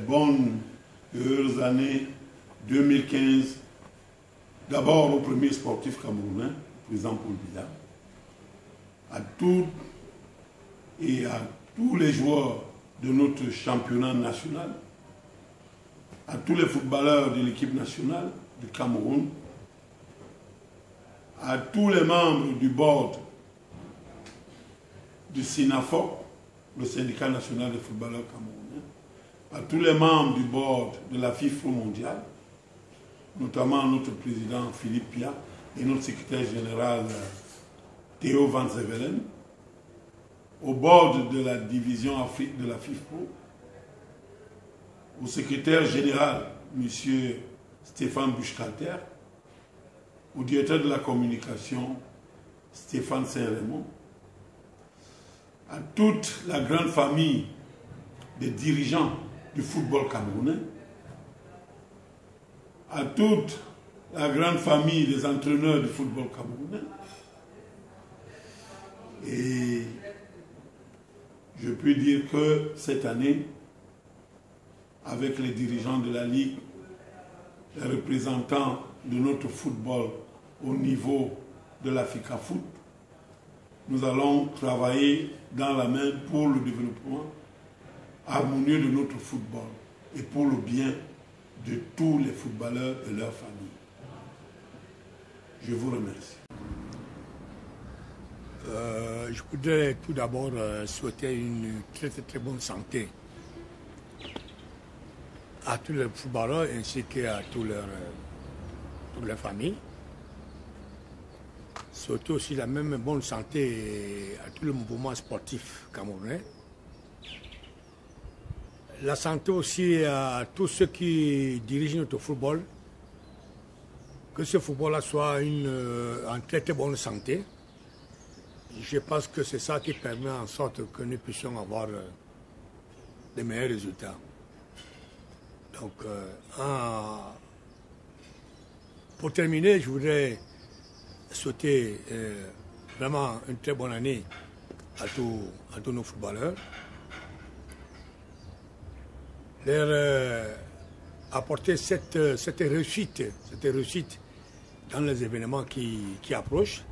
bonnes et heureuses années 2015, d'abord au premier sportif camerounais, le président Paul Biya, à toutes et à tous les joueurs de notre championnat national, à tous les footballeurs de l'équipe nationale du Cameroun, à tous les membres du board du SINAFOC, le syndicat national des footballeurs camerounais, à tous les membres du board de la FIFA mondiale, notamment notre président Philippe Pia et notre secrétaire général Théo Van Zevelen, au board de la division Afrique de la FIFA, au secrétaire général M. Stéphane Buchkalter, au directeur de la communication Stéphane Saint-Raymond, à toute la grande famille des dirigeants du football camerounais, à toute la grande famille des entraîneurs du football camerounais. Et je peux dire que cette année, avec les dirigeants de la Ligue, les représentants de notre football au niveau de l'Africa Foot, nous allons travailler dans la main pour le développement harmonieux de notre football et pour le bien de tous les footballeurs et leurs familles. Je vous remercie. Je voudrais tout d'abord souhaiter une très bonne santé à tous les footballeurs ainsi qu'à toutes leurs familles. Souhaiter aussi la même bonne santé à tout le mouvement sportif camerounais. La santé aussi à tous ceux qui dirigent notre football. Que ce football-là soit en très bonne santé. Je pense que c'est ça qui permet en sorte que nous puissions avoir des meilleurs résultats. Donc, pour terminer, je voudrais souhaiter vraiment une très bonne année à tous nos footballeurs. Leur apporter cette réussite dans les événements qui approchent,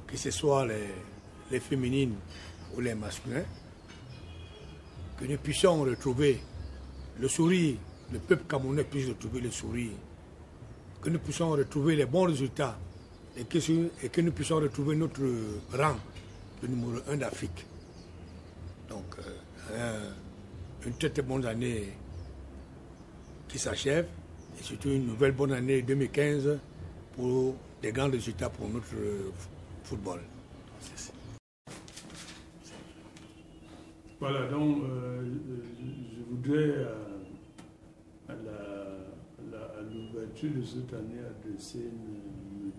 que ce soit les féminines ou les masculins, que nous puissions retrouver le sourire, le peuple camerounais puisse retrouver le sourire, que nous puissions retrouver les bons résultats et que nous puissions retrouver notre rang de numéro 1 d'Afrique. Donc, une très bonne année qui s'achève et surtout une nouvelle bonne année 2015 pour des grands résultats pour notre football. Voilà, donc je voudrais à l'ouverture de cette année adresser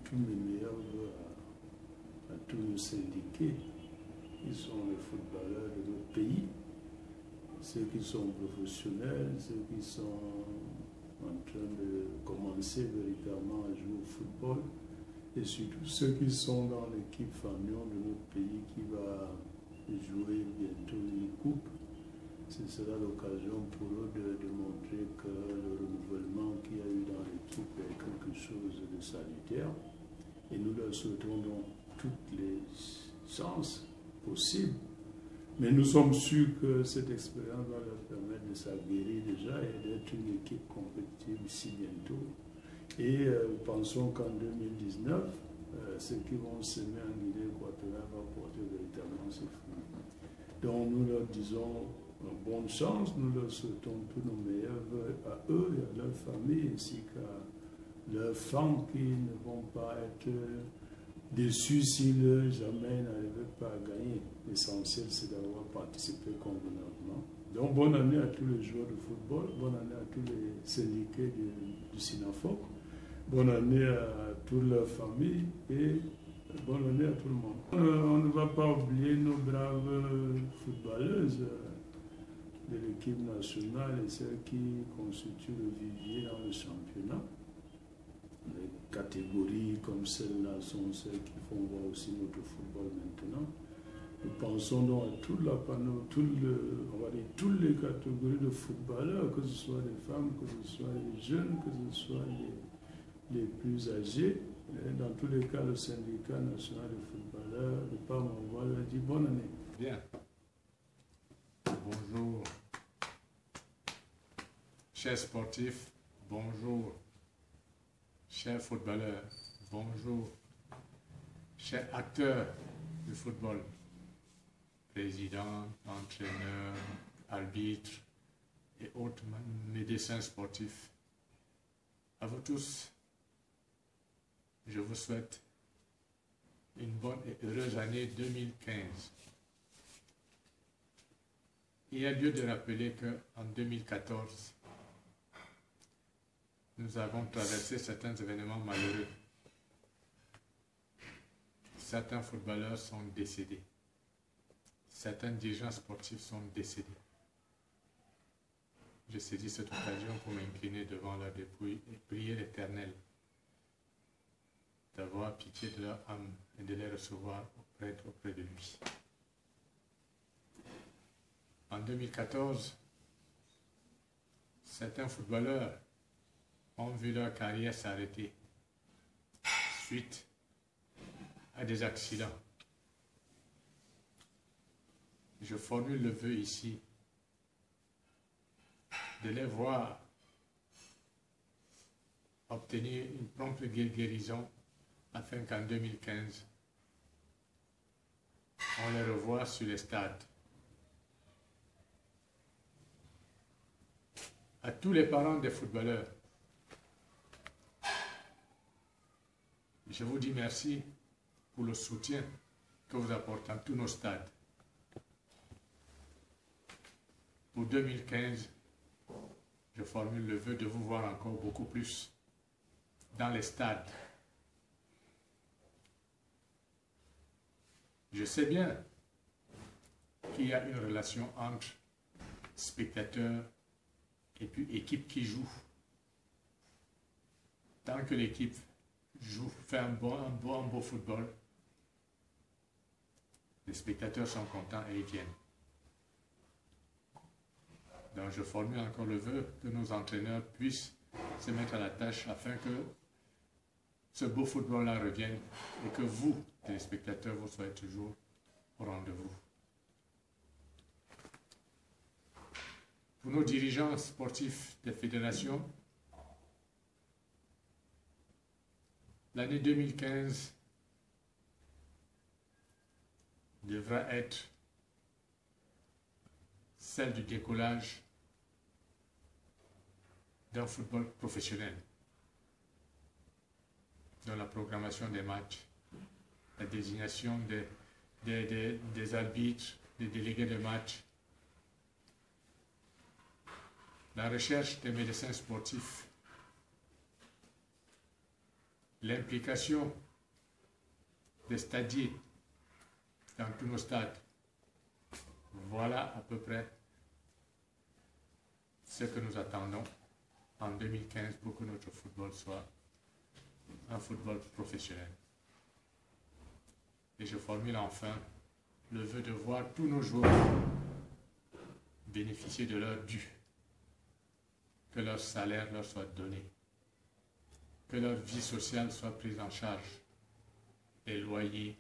tous mes meilleurs voeux à tous nos syndiqués qui sont les footballeurs de notre pays, ceux qui sont professionnels, ceux qui sont en train de commencer véritablement à jouer au football, et surtout ceux qui sont dans l'équipe fanion de notre pays qui va jouer bientôt une coupe. Ce sera l'occasion pour eux de montrer que le renouvellement qu'il y a eu dans l'équipe est quelque chose de salutaire. Et nous leur souhaitons donc toutes les chances possibles. Mais nous sommes sûrs que cette expérience va leur permettre de s'aguerrir déjà et d'être une équipe compétitive ici bientôt. Et pensons qu'en 2019, ceux qui vont s'aimer en Guinée équatoriale vont porter véritablement ce fruit. Donc nous leur disons bonne chance, nous leur souhaitons tous nos meilleurs vœux à eux et à leur famille, ainsi qu'à leurs fans qui ne vont pas être déçus s'ils jamais n'arrivaient pas à gagner. L'essentiel, c'est d'avoir participé convenablement. Donc bonne année à tous les joueurs de football, bonne année à tous les syndiqués du SINAFOC, bonne année à toutes leurs familles et bonne année à tout le monde. On ne va pas oublier nos braves footballeuses de l'équipe nationale et celles qui constituent le vivier dans le championnat. Les catégories comme celles-là sont celles qui font voir aussi notre football maintenant. Nous pensons donc à toute la panneau, on va dire toutes les catégories de footballeurs, que ce soit les femmes, que ce soit les jeunes, que ce soit les plus âgés. Et dans tous les cas, le syndicat national des footballeurs, de par mon voix, leur dit bonne année. Bien. Bonjour. Chers sportifs, bonjour. Chers footballeurs, bonjour. Chers acteurs du football, président, entraîneur, arbitre et autres médecins sportifs, à vous tous, je vous souhaite une bonne et heureuse année 2015. Il y a lieu de rappeler qu'en 2014, nous avons traversé certains événements malheureux. Certains footballeurs sont décédés. Certains dirigeants sportifs sont décédés. Je saisis cette occasion pour m'incliner devant leur dépouille et prier l'Éternel d'avoir pitié de leur âme et de les recevoir auprès de lui. En 2014, certains footballeurs ont vu leur carrière s'arrêter suite à des accidents. Je formule le vœu ici de les voir obtenir une prompte guérison afin qu'en 2015, on les revoie sur les stades. À tous les parents des footballeurs, je vous dis merci pour le soutien que vous apportez à tous nos stades. Pour 2015, je formule le vœu de vous voir encore beaucoup plus dans les stades. Je sais bien qu'il y a une relation entre spectateurs et puis équipe qui joue. Tant que l'équipe joue, fait un beau football, les spectateurs sont contents et ils viennent. Donc je formule encore le vœu que nos entraîneurs puissent se mettre à la tâche afin que ce beau football-là revienne et que vous, téléspectateurs, vous soyez toujours au rendez-vous. Pour nos dirigeants sportifs des fédérations, l'année 2015 devra être celle du décollage d'un football professionnel, dans la programmation des matchs, la désignation des arbitres, des délégués de match, la recherche des médecins sportifs, l'implication des stadiers dans tous nos stades. Voilà à peu près ce que nous attendons en 2015 pour que notre football soit un football professionnel. Et je formule enfin le vœu de voir tous nos joueurs bénéficier de leur dû, que leur salaire leur soit donné, que leur vie sociale soit prise en charge, les loyers,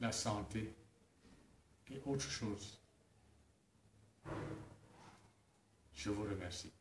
la santé et autres choses. Je vous remercie.